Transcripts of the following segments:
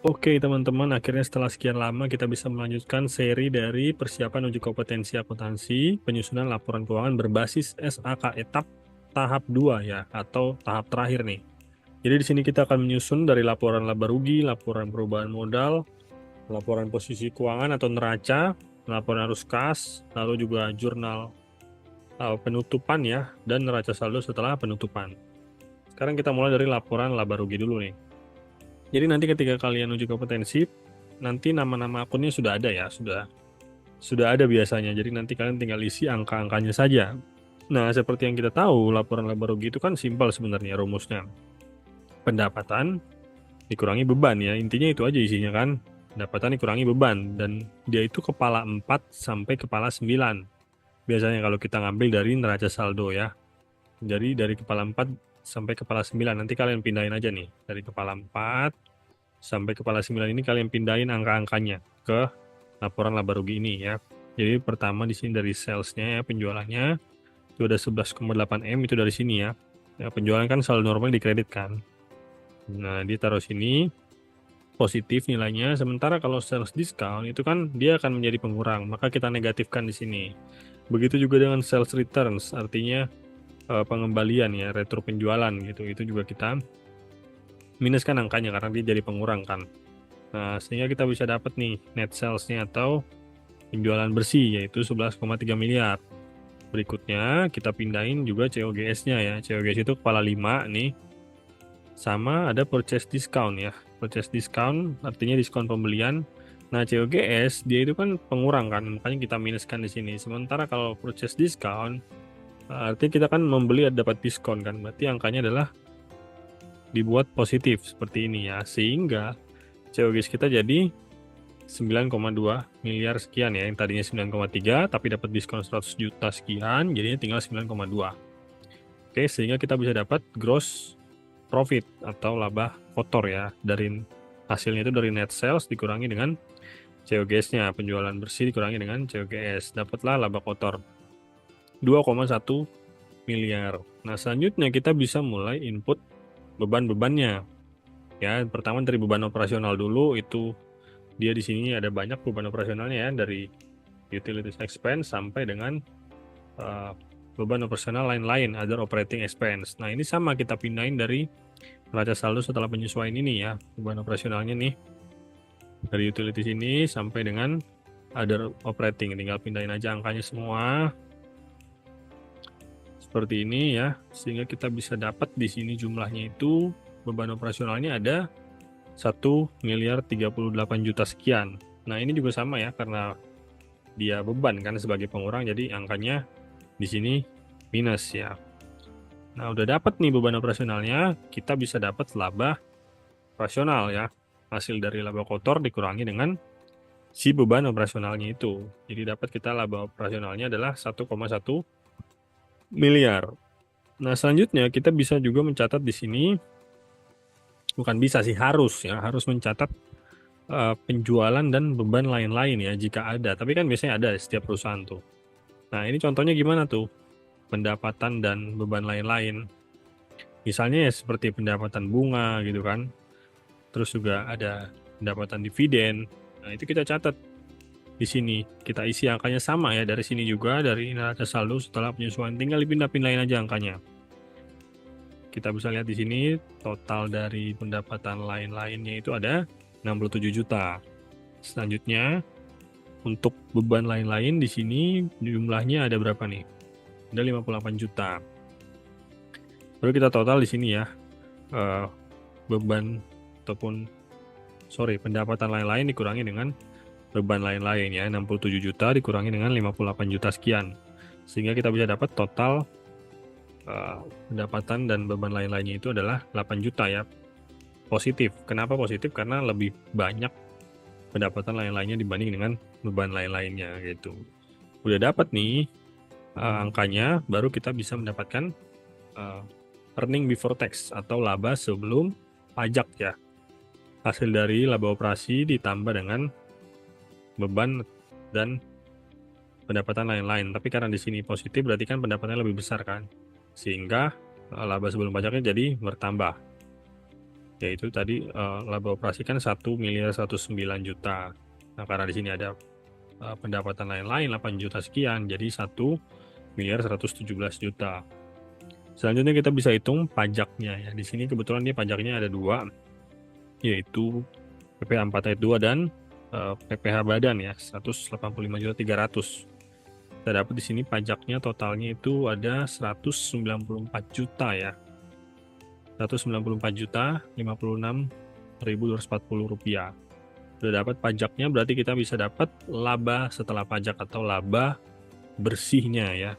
Oke teman-teman, akhirnya setelah sekian lama kita bisa melanjutkan seri dari persiapan uji kompetensi akuntansi penyusunan laporan keuangan berbasis SAK etap tahap 2 ya, atau tahap terakhir nih. Jadi di sini kita akan menyusun dari laporan laba rugi, laporan perubahan modal, laporan posisi keuangan atau neraca, laporan arus kas, lalu juga jurnal penutupan ya, dan neraca saldo setelah penutupan. Sekarang kita mulai dari laporan laba rugi dulu nih. Jadi nanti ketika kalian uji kompetensi, nanti nama-nama akunnya sudah ada ya, sudah ada biasanya. Jadi nanti kalian tinggal isi angka-angkanya saja. Nah, seperti yang kita tahu, laporan laba rugi itu kan simpel sebenarnya rumusnya. Pendapatan dikurangi beban ya, intinya itu aja isinya kan. Pendapatan dikurangi beban, dan dia itu kepala 4 sampai kepala 9. Biasanya kalau kita ngambil dari neraca saldo ya. Jadi dari kepala 4 sampai kepala 9, nanti kalian pindahin aja nih. Dari kepala 4 sampai kepala 9 ini kalian pindahin angka-angkanya ke laporan laba rugi ini ya. Jadi pertama di sini dari salesnya ya, penjualannya itu ada 11,8 M, itu dari sini ya. Ya, penjualan kan saldo normal dikredit kan. Nah, ditaruh sini positif nilainya. Sementara kalau sales discount itu kan dia akan menjadi pengurang, maka kita negatifkan di sini. Begitu juga dengan sales returns, artinya pengembalian ya, retro penjualan gitu. Itu juga kita minuskan angkanya karena dia jadi pengurang kan. Nah, sehingga kita bisa dapat nih net sales-nya atau penjualan bersih yaitu 11,3 miliar. Berikutnya kita pindahin juga COGS-nya ya. COGS itu kepala 5 nih. Sama ada purchase discount ya. Purchase discount artinya diskon pembelian. Nah, COGS dia itu kan pengurang kan, makanya kita minuskan di sini. Sementara kalau purchase discount artinya kita kan membeli dapat diskon kan. Berarti angkanya adalah dibuat positif seperti ini ya. Sehingga COGS kita jadi 9,2 miliar sekian ya, yang tadinya 9,3 tapi dapat diskon 100 juta sekian, jadinya tinggal 9,2. Oke, sehingga kita bisa dapat gross profit atau laba kotor ya, dari hasilnya itu dari net sales dikurangi dengan COGS-nya, penjualan bersih dikurangi dengan COGS, dapatlah laba kotor 2,1 miliar. Nah, selanjutnya kita bisa mulai input beban-bebannya. Ya, pertama dari beban operasional dulu, itu dia di sini ada banyak beban operasionalnya ya, dari utilities expense sampai dengan beban operasional lain-lain, other operating expense. Nah, ini sama kita pindahin dari neraca saldo setelah penyesuaian ini ya, beban operasionalnya nih dari utilities ini sampai dengan other operating, tinggal pindahin aja angkanya semua seperti ini ya, sehingga kita bisa dapat di sini jumlahnya itu beban operasionalnya ada 1.038 juta sekian. Nah, ini juga sama ya, karena dia beban kan sebagai pengurang, jadi angkanya di sini minus ya. Nah, udah dapat nih beban operasionalnya, kita bisa dapat laba operasional ya. Hasil dari laba kotor dikurangi dengan si beban operasionalnya itu. Jadi dapat kita laba operasionalnya adalah 1,1 miliar. Nah, selanjutnya kita bisa juga mencatat di sini, bukan bisa sih, harus ya, harus mencatat penjualan dan beban lain-lain ya jika ada. Tapi kan biasanya ada di setiap perusahaan tuh. Nah, ini contohnya gimana tuh? Pendapatan dan beban lain-lain. Misalnya ya seperti pendapatan bunga gitu kan. Terus juga ada pendapatan dividen. Nah, itu kita catat di sini. Kita isi angkanya sama ya, dari sini juga, dari neraca saldo setelah penyesuaian, tinggal dipindah-pindahin aja angkanya. Kita bisa lihat di sini total dari pendapatan lain-lainnya itu ada 67 juta. Selanjutnya untuk beban lain-lain di sini jumlahnya ada berapa nih? Ada 58 juta. Baru kita total di sini ya, beban ataupun pendapatan lain-lain dikurangi dengan beban lain-lain ya, 67 juta dikurangi dengan 58 juta sekian. Sehingga kita bisa dapat total pendapatan dan beban lain-lainnya itu adalah 8 juta ya. Positif. Kenapa positif? Karena lebih banyak pendapatan lain-lainnya dibanding dengan beban lain-lainnya gitu. Udah dapat nih angkanya, baru kita bisa mendapatkan earning before tax atau laba sebelum pajak ya. Hasil dari laba operasi ditambah dengan beban dan pendapatan lain-lain. Tapi karena di sini positif berarti kan pendapatannya lebih besar kan. Sehingga laba sebelum pajaknya jadi bertambah. yaitu tadi laba operasi kan 1.109.000.000. Nah, karena di sini ada pendapatan lain-lain 8 juta sekian, jadi 1.117.000.000. Selanjutnya kita bisa hitung pajaknya ya. Di sini kebetulan dia pajaknya ada dua, yaitu PPh 4 ayat 2 dan PPh badan ya, 185.300.000. Kita dapat di sini pajaknya totalnya itu ada 194 juta ya. 194.056.240 rupiah. Sudah dapat pajaknya, berarti kita bisa dapat laba setelah pajak atau laba bersihnya ya,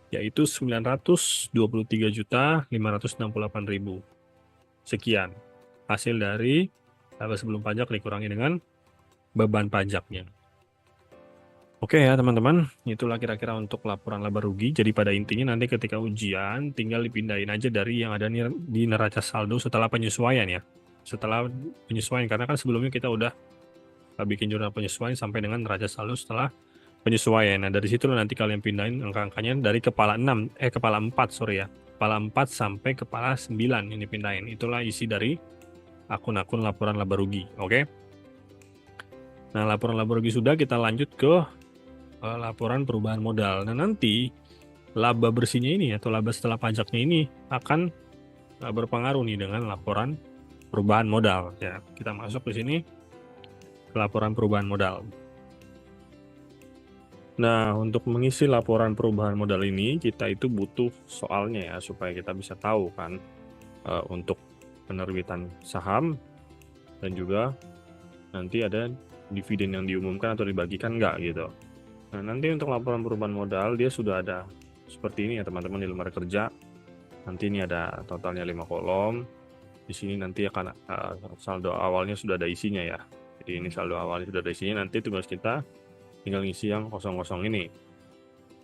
yaitu 923.568.000. Sekian hasil dari laba sebelum pajak dikurangi dengan beban pajaknya. Oke ya teman-teman, itulah kira-kira untuk laporan laba rugi. Jadi pada intinya nanti ketika ujian tinggal dipindahin aja dari yang ada di neraca saldo setelah penyesuaian ya. Setelah penyesuaian, karena kan sebelumnya kita udah bikin jurnal penyesuaian sampai dengan neraca saldo setelah penyesuaian. Nah, dari situ nanti kalian pindahin angka-angkanya dari kepala 4 sorry ya. Kepala 4 sampai kepala 9 ini pindahin. Itulah isi dari akun-akun laporan laba rugi. Oke. Nah, laporan laba rugi sudah, kita lanjut ke laporan perubahan modal. Nah, nanti laba bersihnya ini atau laba setelah pajaknya ini akan berpengaruh nih dengan laporan perubahan modal ya. Kita masuk di sini ke laporan perubahan modal. Nah, untuk mengisi laporan perubahan modal ini kita itu butuh soalnya ya, supaya kita bisa tahu kan untuk penerbitan saham dan juga nanti ada dividen yang diumumkan atau dibagikan nggak gitu. Nah, nanti untuk laporan perubahan modal dia sudah ada seperti ini ya teman-teman di lembar kerja. Nanti ini ada totalnya 5 kolom. Di sini nanti akan saldo awalnya sudah ada isinya ya. Jadi ini saldo awalnya sudah ada isinya, nanti tugas kita tinggal ngisi yang kosong-kosong ini.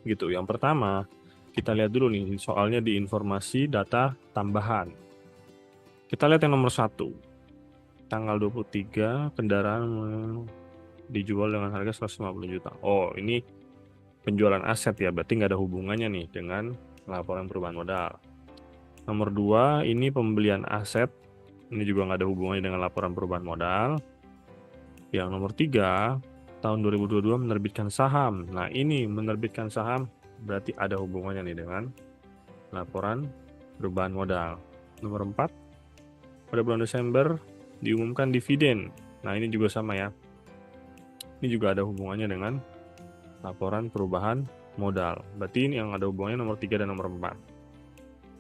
Gitu. Yang pertama, kita lihat dulu nih soalnya di informasi data tambahan. Kita lihat yang nomor 1. Tanggal 23 kendaraan dijual dengan harga 150 juta. Oh, ini penjualan aset ya, berarti nggak ada hubungannya nih dengan laporan perubahan modal. Nomor 2, ini pembelian aset. Ini juga nggak ada hubungannya dengan laporan perubahan modal. Yang nomor 3, tahun 2022 menerbitkan saham. Nah, ini menerbitkan saham berarti ada hubungannya nih dengan laporan perubahan modal. Nomor 4, pada bulan Desember diumumkan dividen. Nah, ini juga sama ya. Ini juga ada hubungannya dengan laporan perubahan modal. Berarti ini yang ada hubungannya nomor 3 dan nomor 4.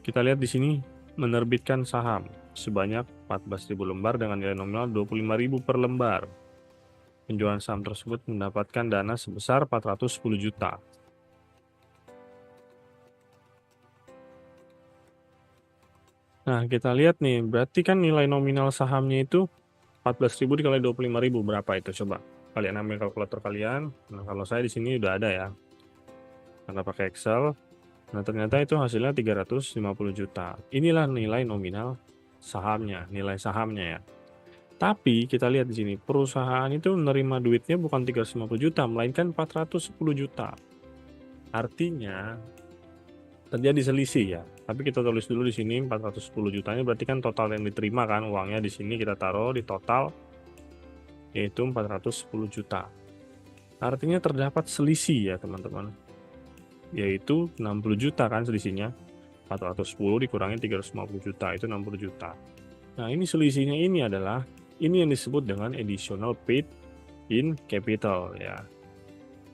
Kita lihat di sini menerbitkan saham sebanyak 14.000 lembar dengan nilai nominal 25.000 per lembar. Penjualan saham tersebut mendapatkan dana sebesar 410 juta. Nah, kita lihat nih, berarti kan nilai nominal sahamnya itu 14.000 dikali 25.000 berapa itu? Coba kalian ambil kalkulator kalian. Nah, kalau saya di sini udah ada ya. Karena pakai Excel. Nah, ternyata itu hasilnya 350 juta. Inilah nilai nominal sahamnya, nilai sahamnya ya. Tapi kita lihat di sini, perusahaan itu menerima duitnya bukan 350 juta, melainkan 410 juta. Artinya terjadi selisih ya. Tapi kita tulis dulu di sini 410 jutanya, berarti kan total yang diterima kan uangnya di sini kita taruh di total yaitu 410 juta. Artinya terdapat selisih ya teman-teman. Yaitu 60 juta kan selisihnya. 410 dikurangi 350 juta itu 60 juta. Nah, ini selisihnya ini adalah ini yang disebut dengan additional paid in capital ya.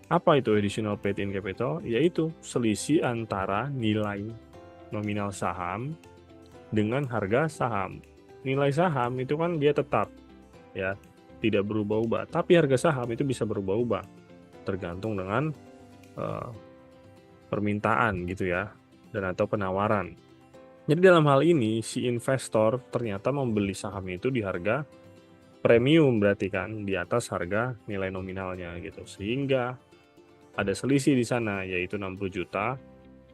Apa itu additional paid in capital? Yaitu selisih antara nilai nominal saham dengan harga saham. Nilai saham itu kan dia tetap ya, tidak berubah-ubah, tapi harga saham itu bisa berubah-ubah tergantung dengan permintaan gitu ya, dan atau penawaran. Jadi dalam hal ini si investor ternyata membeli saham itu di harga premium, berarti kan di atas harga nilai nominalnya gitu, sehingga ada selisih di sana yaitu 60 juta.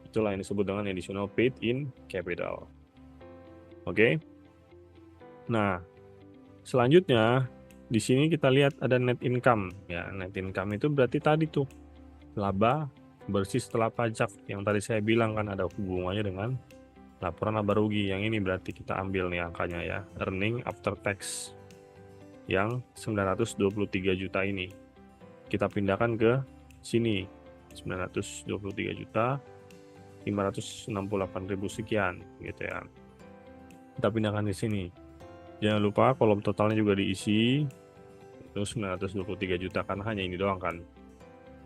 Itulah yang disebut dengan additional paid in capital. Oke. Nah, selanjutnya di sini kita lihat ada net income ya. Net income itu berarti tadi tuh laba bersih setelah pajak yang tadi saya bilang kan ada hubungannya dengan Laporan laba rugi yang ini berarti kita ambil nih angkanya ya, earning after tax yang 923 juta ini. Kita pindahkan ke sini, 923 juta 568.000 sekian gitu ya. Kita pindahkan di sini. Jangan lupa kolom totalnya juga diisi. Itu 923 juta kan hanya ini doang kan.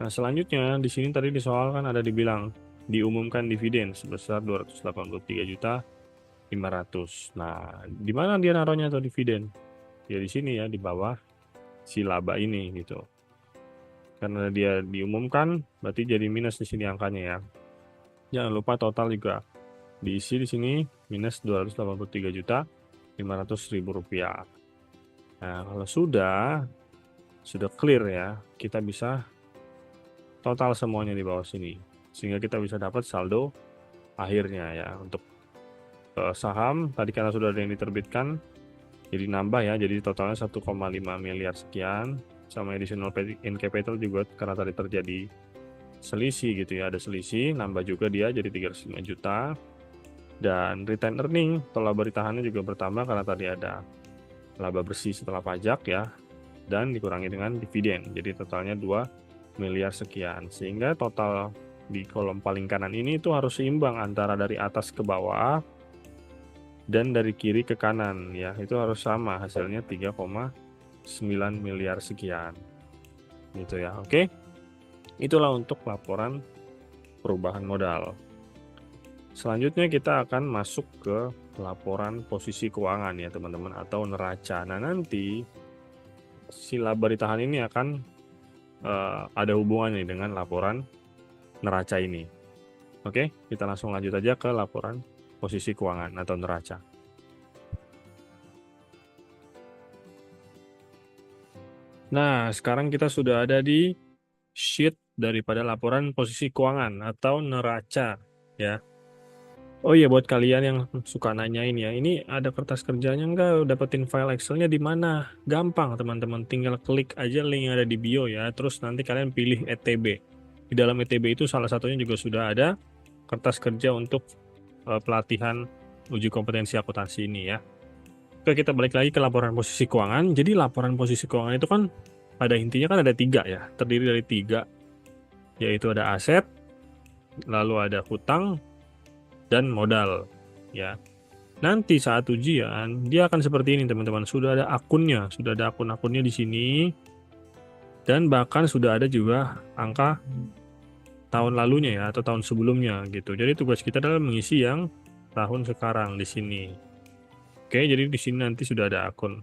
Nah, selanjutnya di sini tadi di soal kan ada dibilang diumumkan dividen sebesar 283 juta 500. Nah, di mana dia naruhnya atau dividen? Ya di sini ya, di bawah si laba ini gitu. Karena dia diumumkan, berarti jadi minus di sini angkanya ya. Jangan lupa total juga diisi di sini minus 283 juta 500.000 rupiah. Nah, kalau sudah clear ya, kita bisa total semuanya di bawah sini. Sehingga kita bisa dapat saldo akhirnya ya. Untuk saham, tadi karena sudah ada yang diterbitkan, jadi nambah ya, jadi totalnya 1,5 miliar sekian. Sama additional in capital juga karena tadi terjadi selisih gitu ya, ada selisih, nambah juga dia jadi 305 juta. Dan return earning atau laba ditahannya juga bertambah karena tadi ada laba bersih setelah pajak ya, dan dikurangi dengan dividen. Jadi totalnya 2 miliar sekian. Sehingga total di kolom paling kanan ini itu harus seimbang antara dari atas ke bawah dan dari kiri ke kanan ya. Itu harus sama, hasilnya 3,9 miliar sekian. Gitu ya. Oke. Itulah untuk laporan perubahan modal. Selanjutnya kita akan masuk ke laporan posisi keuangan ya teman-teman, atau neraca. Nah, nanti si laba ditahan ini akan ada hubungannya dengan laporan neraca ini. Oke, kita langsung lanjut aja ke laporan posisi keuangan atau neraca. Nah, sekarang kita sudah ada di sheet daripada laporan posisi keuangan atau neraca ya. Oh iya, buat kalian yang suka nanyain ya, ini ada kertas kerjanya nggak? Dapetin file Excel-nya di mana? Gampang teman-teman, tinggal klik aja link yang ada di bio ya. Terus nanti kalian pilih ETB. Di dalam ETB itu salah satunya juga sudah ada kertas kerja untuk pelatihan uji kompetensi akuntansi ini ya. Oke, kita balik lagi ke laporan posisi keuangan. Jadi laporan posisi keuangan itu kan pada intinya kan ada 3 ya, terdiri dari 3, yaitu ada aset, lalu ada hutang, dan modal ya. Nanti saat ujian dia akan seperti ini teman-teman, sudah ada akunnya, sudah ada akun-akunnya di sini, dan bahkan sudah ada juga angka tahun lalunya ya atau tahun sebelumnya gitu. Jadi tugas kita adalah mengisi yang tahun sekarang di sini. Oke, jadi di sini nanti sudah ada akun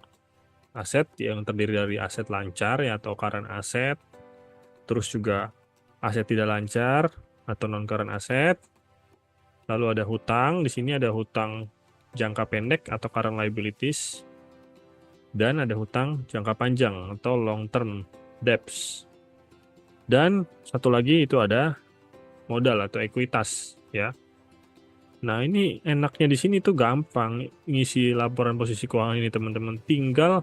aset yang terdiri dari aset lancar ya atau current aset, terus juga aset tidak lancar atau non current aset. Lalu ada hutang, di sini ada hutang jangka pendek atau current liabilities, dan ada hutang jangka panjang atau long term debts. Dan satu lagi itu ada modal atau ekuitas ya. Nah, ini enaknya di sini tuh gampang ngisi laporan posisi keuangan ini teman-teman. Tinggal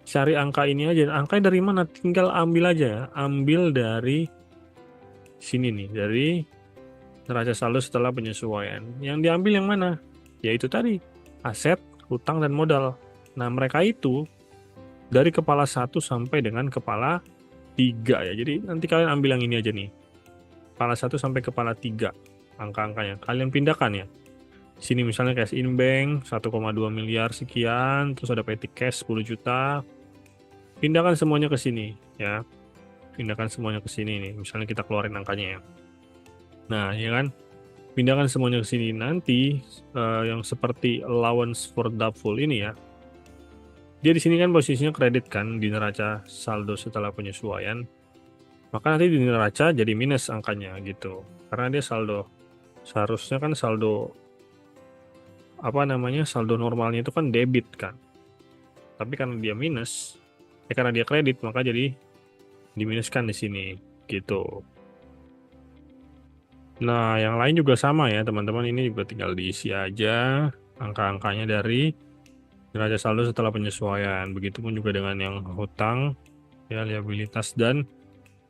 cari angka ini aja. Angkanya dari mana? Tinggal ambil aja ya. Ambil dari sini nih, dari neraca saldo setelah penyesuaian. Yang diambil yang mana? Yaitu tadi, aset, hutang, dan modal. Nah, mereka itu dari kepala 1 sampai dengan kepala 3 ya. Jadi nanti kalian ambil yang ini aja nih. Kepala 1 sampai kepala 3 angka-angkanya. Kalian pindahkan ya. Sini misalnya cash in bank 1,2 miliar sekian, terus ada petty cash 10 juta. Pindahkan semuanya ke sini ya. Pindahkan semuanya ke sini nih. Misalnya kita keluarin angkanya ya. Nah, ya kan? Pindahkan semuanya ke sini. Nanti yang seperti allowance for doubtful ini ya. Dia di sini kan posisinya kredit kan di neraca saldo setelah penyesuaian. Maka nanti di neraca jadi minus angkanya gitu. Karena dia saldo. Seharusnya kan saldo saldo normalnya itu kan debit kan. Tapi karena dia minus, karena dia kredit maka jadi diminuskan di sini gitu. Nah, yang lain juga sama ya teman-teman, ini juga tinggal diisi aja angka-angkanya dari neraca saldo setelah penyesuaian. Begitupun juga dengan yang hutang, ya, liabilitas dan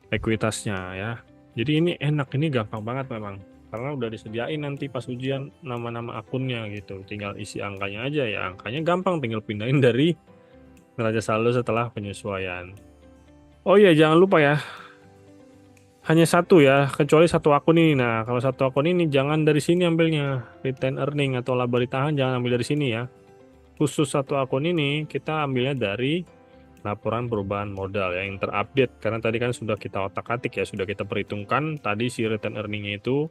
ekuitasnya ya. Jadi ini enak, ini gampang banget memang. karena udah disediain nanti pas ujian nama-nama akunnya gitu. Tinggal isi angkanya aja ya. Angkanya gampang, tinggal pindahin dari neraca saldo setelah penyesuaian. Oh iya, jangan lupa ya, hanya satu ya, kecuali satu akun ini. Nah, kalau satu akun ini jangan dari sini ambilnya. Retain earning atau laba ditahan jangan ambil dari sini ya. Khusus satu akun ini kita ambilnya dari laporan perubahan modal ya, yang terupdate. Karena tadi kan sudah kita otak-atik ya, sudah kita perhitungkan. Tadi si retain earningnya itu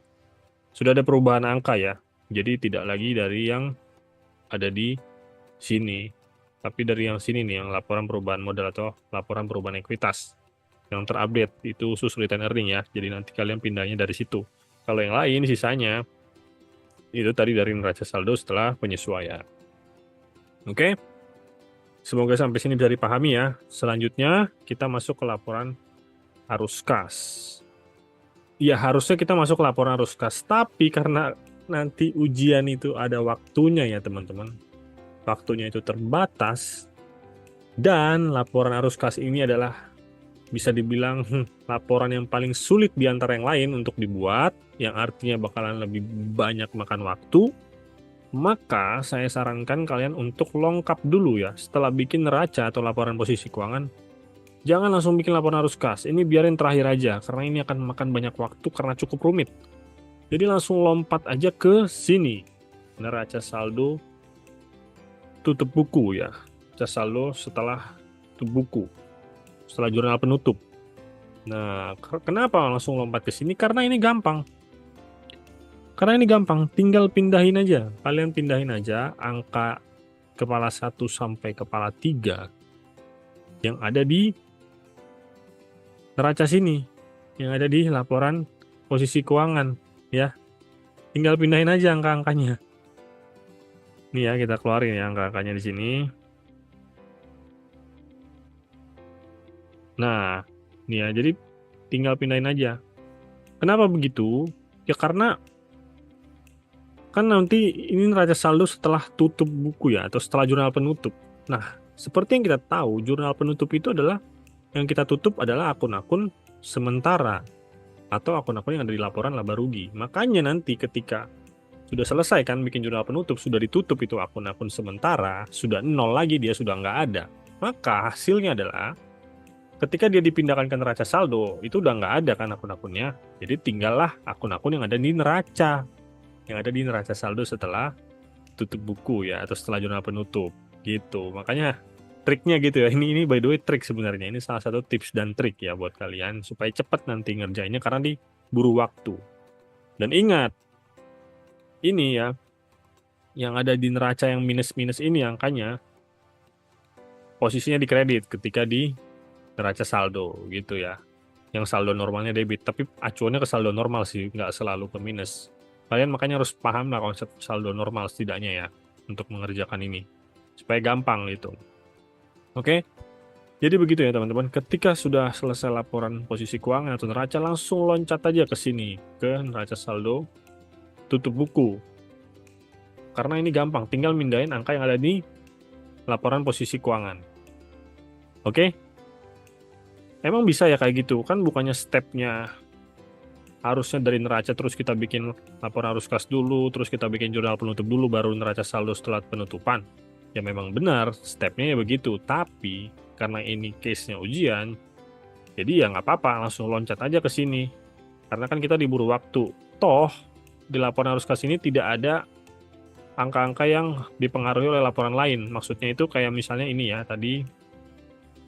sudah ada perubahan angka ya. Jadi tidak lagi dari yang ada di sini, tapi dari yang sini nih, yang laporan perubahan modal atau laporan perubahan ekuitas yang terupdate itu khusus retain earning ya. Jadi nanti kalian pindahnya dari situ. Kalau yang lain sisanya itu tadi dari neraca saldo setelah penyesuaian. Oke. Semoga sampai sini bisa dipahami ya. Selanjutnya kita masuk ke laporan arus kas. Ya harusnya kita masuk ke laporan arus kas, tapi karena nanti ujian itu ada waktunya ya teman-teman. Waktunya itu terbatas dan laporan arus kas ini adalah bisa dibilang laporan yang paling sulit di antara yang lain untuk dibuat, yang artinya bakalan lebih banyak makan waktu. Maka saya sarankan kalian untuk lengkap dulu ya setelah bikin neraca atau laporan posisi keuangan. Jangan langsung bikin laporan arus kas, ini biarin terakhir aja karena ini akan makan banyak waktu karena cukup rumit. Jadi langsung lompat aja ke sini, neraca saldo tutup buku ya, neraca saldo setelah tutup buku, setelah jurnal penutup. Nah, kenapa langsung lompat ke sini? Karena ini gampang. Tinggal pindahin aja. Kalian pindahin aja angka kepala 1 sampai kepala 3 yang ada di neraca sini, yang ada di laporan posisi keuangan ya. Tinggal pindahin aja angka-angkanya. Nih ya, kita keluarin ya angka-angkanya di sini. Nah, nih ya, jadi tinggal pindahin aja. Kenapa begitu? Ya karena kan nanti ini neraca saldo setelah tutup buku ya, atau setelah jurnal penutup. Nah, seperti yang kita tahu, jurnal penutup itu adalah yang kita tutup adalah akun-akun sementara atau akun-akun yang ada di laporan laba rugi. Makanya nanti ketika sudah selesai kan bikin jurnal penutup, sudah ditutup itu akun-akun sementara, sudah nol lagi, dia sudah nggak ada. Maka hasilnya adalah ketika dia dipindahkan ke neraca saldo, itu udah nggak ada kan akun-akunnya. Jadi tinggallah akun-akun yang ada di neraca, yang ada di neraca saldo setelah tutup buku ya, atau setelah jurnal penutup gitu. Makanya triknya gitu ya, ini by the way trik sebenarnya, ini salah satu tips dan trik ya buat kalian supaya cepat nanti ngerjainnya karena diburu waktu. Dan ingat, ini ya yang ada di neraca yang minus-minus ini angkanya posisinya di kredit ketika di neraca saldo gitu ya, yang saldo normalnya debit, tapi acuannya ke saldo normal sih, nggak selalu ke minus. Kalian makanya harus paham lah konsep saldo normal setidaknya ya untuk mengerjakan ini supaya gampang gitu. Oke, jadi begitu ya teman-teman. Ketika sudah selesai laporan posisi keuangan atau neraca, langsung loncat aja ke sini, ke neraca saldo tutup buku. Karena ini gampang, tinggal mindahin angka yang ada di laporan posisi keuangan. Oke? Emang bisa ya kayak gitu? Kan bukannya stepnya harusnya dari neraca terus kita bikin laporan arus kas dulu, terus kita bikin jurnal penutup dulu, baru neraca saldo setelah penutupan. Ya memang benar, stepnya ya begitu. Tapi karena ini case-nya ujian, jadi ya nggak apa-apa, langsung loncat aja ke sini. Karena kan kita diburu waktu. Toh, di laporan arus kas ini tidak ada angka-angka yang dipengaruhi oleh laporan lain. Maksudnya itu kayak misalnya ini ya, tadi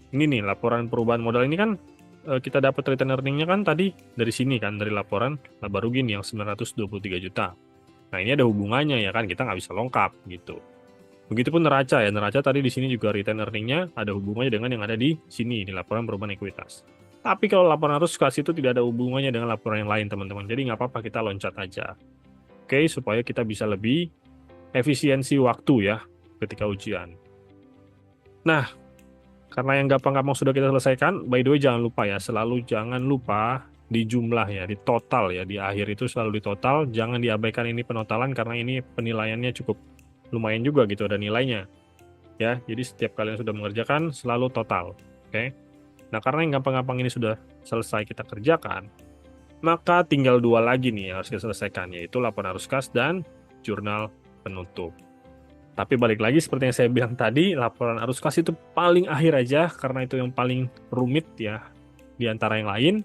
ini nih laporan perubahan modal ini kan kita dapat return earning-nya kan tadi dari sini kan, dari laporan laba rugi nih yang 923 juta. Nah ini ada hubungannya ya kan, kita nggak bisa lengkap gitu. Begitupun neraca ya, neraca tadi di sini juga return earning-nya ada hubungannya dengan yang ada di sini, di laporan perubahan ekuitas. Tapi kalau laporan arus kas itu tidak ada hubungannya dengan laporan yang lain teman-teman, jadi nggak apa-apa kita loncat aja. Oke, supaya kita bisa lebih efisiensi waktu ya ketika ujian. Nah, karena yang gampang-gampang sudah kita selesaikan, by the way jangan lupa ya, selalu jangan lupa di jumlah ya, di total ya, di akhir itu selalu di total, jangan diabaikan ini penotalan karena ini penilaiannya cukup lumayan juga gitu, ada nilainya ya. Jadi setiap kalian sudah mengerjakan selalu total. Oke. Nah, karena yang gampang-gampang ini sudah selesai kita kerjakan, Maka tinggal dua lagi nih yang harus diselesaikan, yaitu laporan arus kas dan jurnal penutup. Tapi balik lagi seperti yang saya bilang tadi, laporan arus kas itu paling akhir aja karena itu yang paling rumit ya di antara yang lain.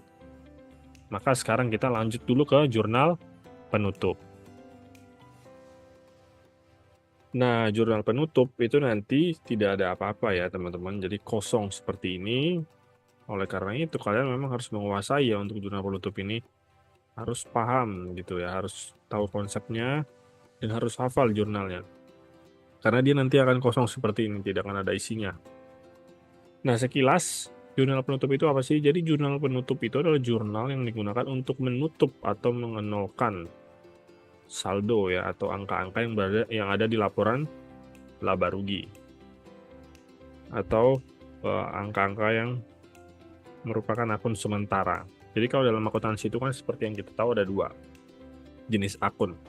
Maka sekarang kita lanjut dulu ke jurnal penutup. Nah, jurnal penutup itu nanti tidak ada apa-apa ya teman-teman, jadi kosong seperti ini. Oleh karena itu kalian memang harus menguasai ya untuk jurnal penutup ini, harus paham gitu ya, harus tahu konsepnya dan harus hafal jurnalnya. Karena dia nanti akan kosong seperti ini, tidak akan ada isinya. Nah, sekilas jurnal penutup itu apa sih? Jadi jurnal penutup itu adalah jurnal yang digunakan untuk menutup atau mengenolkan saldo ya atau angka-angka yang ada di laporan laba rugi atau angka-angka yang merupakan akun sementara. Jadi kalau dalam akuntansi itu kan seperti yang kita tahu ada dua jenis akun.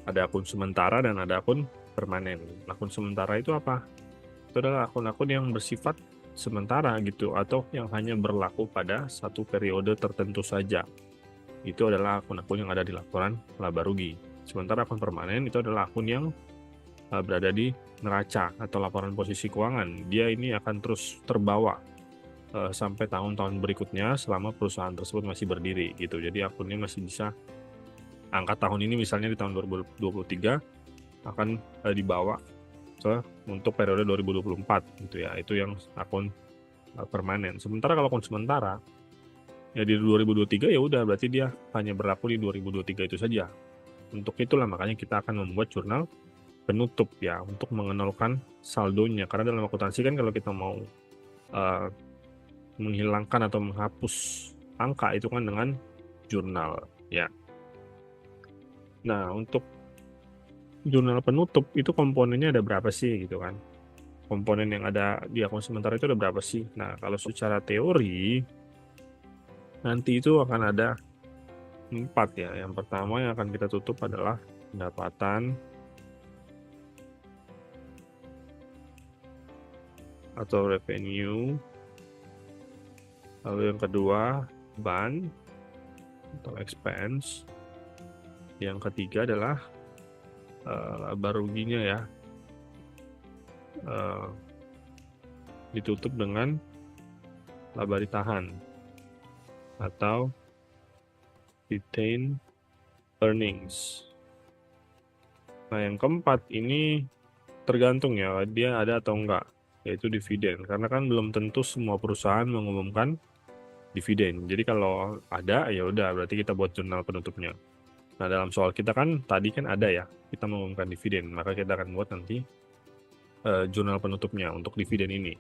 Ada akun sementara dan ada akun permanen. Akun sementara itu apa? Itu adalah akun-akun yang bersifat sementara gitu atau yang hanya berlaku pada satu periode tertentu saja. Itu adalah akun-akun yang ada di laporan laba rugi. Sementara akun permanen itu adalah akun yang berada di neraca atau laporan posisi keuangan. Dia ini akan terus terbawa sampai tahun-tahun berikutnya selama perusahaan tersebut masih berdiri gitu. Jadi akunnya masih bisa angka tahun ini misalnya di tahun 2023 akan dibawa untuk periode 2024 gitu ya. Itu yang akun permanen. Sementara kalau akun sementara ya di 2023 ya udah berarti dia hanya berlaku di 2023 itu saja. Untuk itulah makanya kita akan membuat jurnal penutup ya untuk mengenalkan saldonya. Karena dalam akuntansi kan kalau kita mau menghilangkan atau menghapus angka itu kan dengan jurnal ya. Nah, untuk jurnal penutup itu komponennya ada berapa sih gitu kan? Komponen yang ada di akun sementara itu ada berapa sih? Nah, kalau secara teori nanti itu akan ada 4 ya. Yang pertama yang akan kita tutup adalah pendapatan atau revenue. Lalu yang kedua beban atau expense. Yang ketiga adalah laba ruginya ya. Ditutup dengan laba ditahan atau retained earnings. Nah, yang keempat ini tergantung ya dia ada atau enggak, yaitu dividen. Karena kan belum tentu semua perusahaan mengumumkan dividen. Jadi kalau ada ya udah berarti kita buat jurnal penutupnya. Nah, dalam soal kita kan tadi kan ada ya, kita mengumumkan dividen, maka kita akan buat nanti jurnal penutupnya untuk dividen ini.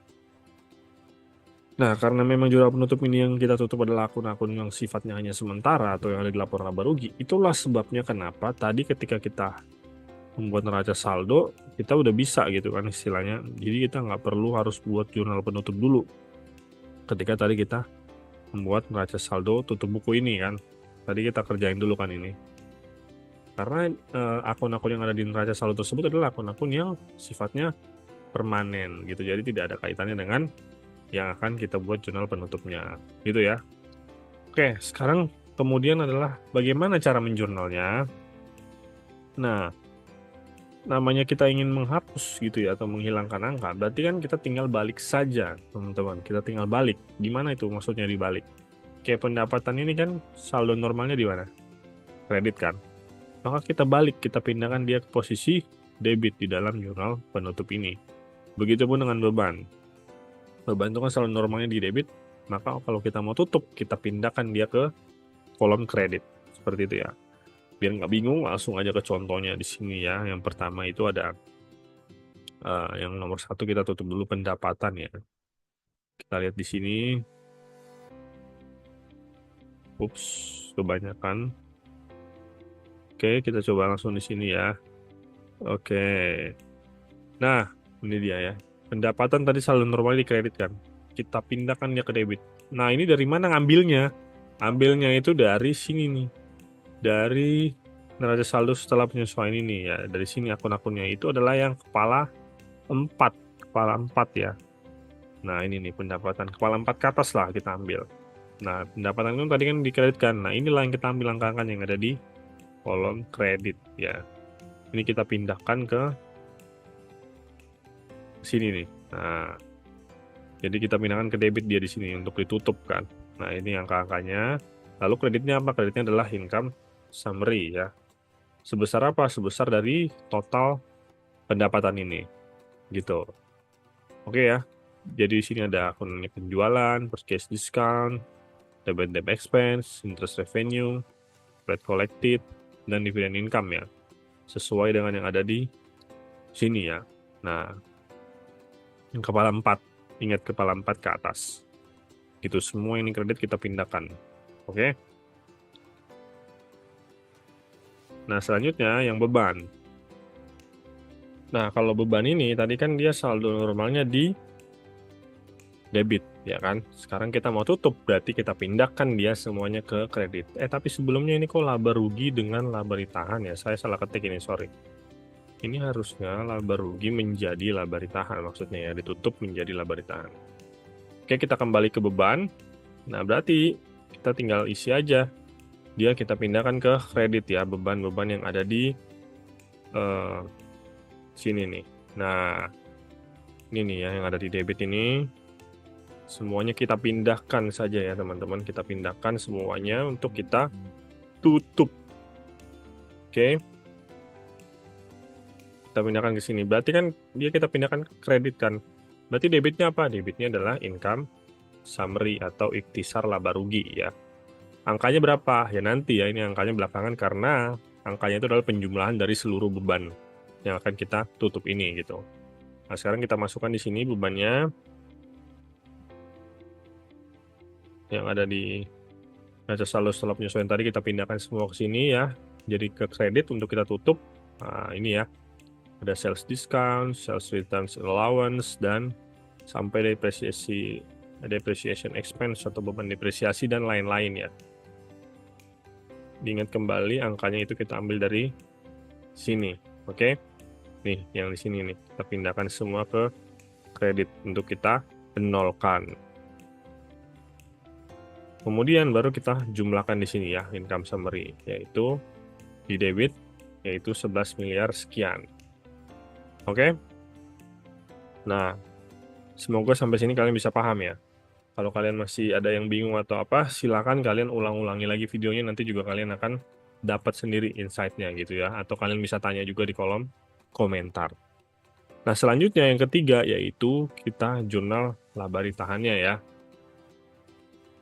Nah, karena memang jurnal penutup ini yang kita tutup adalah akun-akun yang sifatnya hanya sementara atau yang ada di laporan laba rugi, itulah sebabnya kenapa tadi ketika kita membuat neraca saldo, kita udah bisa gitu kan istilahnya. Jadi kita nggak perlu harus buat jurnal penutup dulu. Ketika tadi kita membuat neraca saldo tutup buku ini kan, tadi kita kerjain dulu kan ini. Karena akun-akun yang ada di neraca saldo tersebut adalah akun-akun yang sifatnya permanen gitu. Jadi tidak ada kaitannya dengan yang akan kita buat jurnal penutupnya gitu ya. Oke, sekarang kemudian adalah bagaimana cara menjurnalnya. Nah, namanya kita ingin menghapus gitu ya atau menghilangkan angka, berarti kan kita tinggal balik saja teman-teman. Kita tinggal balik. Gimana itu maksudnya dibalik? Kayak pendapatan ini kan saldo normalnya di mana? Kredit kan? Maka kita balik, kita pindahkan dia ke posisi debit di dalam jurnal penutup ini. Begitupun dengan beban. Beban itu kan saldo normalnya di debit, maka kalau kita mau tutup, kita pindahkan dia ke kolom kredit. Seperti itu ya. Biar nggak bingung, langsung aja ke contohnya di sini ya. Yang pertama itu ada, yang nomor 1 kita tutup dulu pendapatan ya. Kita lihat di sini. Ups, kebanyakan. Oke, kita coba langsung di sini ya. Oke. Nah, ini dia ya. Pendapatan tadi saldo normal di kredit kan. Kita pindahkan dia ke debit. Nah, ini dari mana ngambilnya? Ambilnya itu dari sini nih. Dari neraca saldo setelah penyesuaian ini ya. Dari sini akun-akunnya itu adalah yang kepala 4. Kepala 4 ya. Nah, ini nih pendapatan. Kepala 4 ke atas lah kita ambil. Nah, pendapatan itu tadi kan dikreditkan. Nah, inilah yang kita ambil angka-angka yang ada di kolom kredit ya. Ini kita pindahkan ke sini nih. Nah, jadi kita pindahkan ke debit dia di sini untuk ditutup kan. Nah, ini angka-angkanya. Lalu kreditnya apa? Kreditnya adalah income summary ya. Sebesar apa? Sebesar dari total pendapatan ini. Gitu. Oke ya. Jadi di sini ada akunnya penjualan, purchase discount, debit expense, interest revenue, rate collected, dan dividend income ya. Sesuai dengan yang ada di sini ya. Nah, yang kepala 4. Ingat kepala 4 ke atas. Gitu, semua ini kredit kita pindahkan. Oke. Nah, selanjutnya yang beban. Nah, kalau beban ini tadi kan dia saldo normalnya di debit, ya kan? Sekarang kita mau tutup, berarti kita pindahkan dia semuanya ke kredit. Tapi sebelumnya ini kok laba rugi dengan laba ditahan ya? Saya salah ketik ini, sorry. Ini harusnya laba rugi menjadi laba ditahan, maksudnya ya, ditutup menjadi laba ditahan. Oke, kita kembali ke beban. Nah, berarti kita tinggal isi aja. Dia kita pindahkan ke kredit ya, beban-beban yang ada di sini nih. Nah, ini nih ya yang ada di debit ini. Semuanya kita pindahkan saja ya teman-teman. Kita pindahkan semuanya untuk kita tutup. Oke. Kita pindahkan ke sini. Berarti kan dia kita pindahkan ke kredit kan. Berarti debitnya apa? Debitnya adalah income summary atau ikhtisar laba rugi ya. Angkanya berapa? Ya nanti ya, ini angkanya belakangan karena angkanya itu adalah penjumlahan dari seluruh beban yang akan kita tutup ini gitu. Nah, sekarang kita masukkan di sini bebannya yang ada di neraca saldo setelah penyesuaian tadi kita pindahkan semua ke sini ya. Jadi ke kredit untuk kita tutup. Nah, ini ya. Ada sales discount, sales returns allowance, dan sampai depreciation expense atau beban depresiasi dan lain-lain ya. Diingat kembali angkanya itu kita ambil dari sini, oke? Nih, yang di sini nih, kita pindahkan semua ke kredit untuk kita nolkan. Kemudian baru kita jumlahkan di sini ya, income summary, yaitu di debit, yaitu 11 miliar sekian. Oke? Nah, semoga sampai sini kalian bisa paham ya. Kalau kalian masih ada yang bingung atau apa, silakan kalian ulang-ulangi lagi videonya, nanti juga kalian akan dapat sendiri insight-nya gitu ya. Atau kalian bisa tanya juga di kolom komentar. Nah, selanjutnya yang ketiga yaitu kita jurnal laba ditahannya ya.